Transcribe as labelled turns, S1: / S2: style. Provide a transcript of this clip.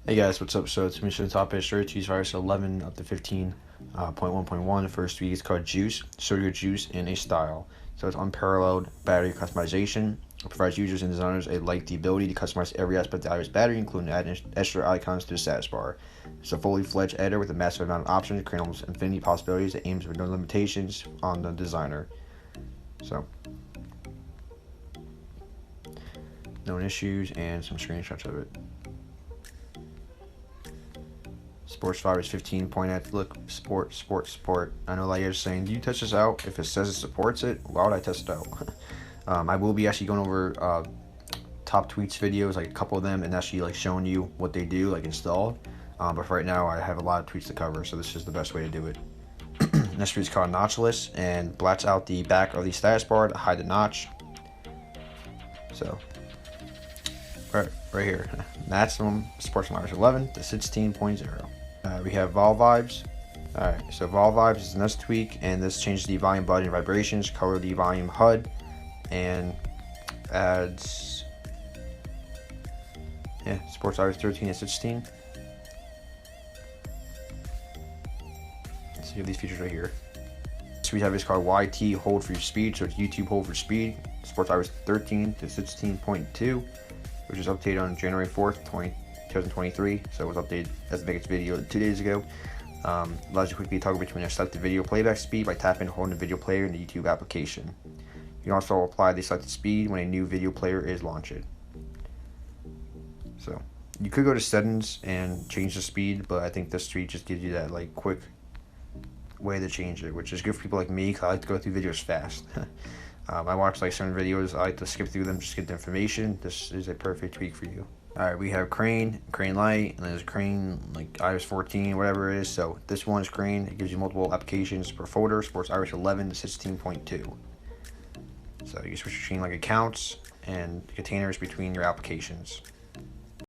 S1: Hey guys, what's up? So it's me, the top history to use iOS 11 up to 15.1.1. The first week is called Juice, Soda Juice in a Style. So it's unparalleled battery customization. It provides users and designers alike the ability to customize every aspect of the iOS battery, including adding extra icons to the status bar. It's a fully fledged editor with a massive amount of options, creating almost infinity possibilities that aims with no limitations on the designer. So, known issues and some screenshots of it. Sports Virus 15 point at look sport. I know like you're saying, do you test this out? If it says it supports it, why would I test it out? I will be actually going over top tweets videos, like a couple of them, and actually like showing you what they do, like installed. But for right now, I have a lot of tweets to cover, so this is the best way to do it. Next tweet is called Notchless and blacks out the back of the status bar to hide the notch. So right here, maximum Sports Virus 11 to 16.0. We have Vol Vibes. Alright, so Vol Vibes is the next tweak, and this changes the volume button vibrations, color the volume HUD, and adds Sports Virus 13 and 16. So you have these features right here. So we have this called YT hold for your speed, so it's YouTube hold for speed. Sports Virus 13 to 16.2, which was updated on January 4th, 2023. So it was updated as the biggest video 2 days ago. Allows you to quickly toggle between a selected video playback speed by tapping and holding the video player in the YouTube application. You can also apply the selected speed when a new video player is launched. So you could go to settings and change the speed, but I think this tweak just gives you that like quick way to change it, which is good for people like me, because I like to go through videos fast. I watch like certain videos, I like to skip through them just to get the information. This is a perfect tweak for you. Alright, we have Crane Lite, and there's Crane like iOS 14, whatever it is. So this one is Crane. It gives you multiple applications per folder. Supports iOS 11 to 16.2. So you switch between like accounts and containers between your applications.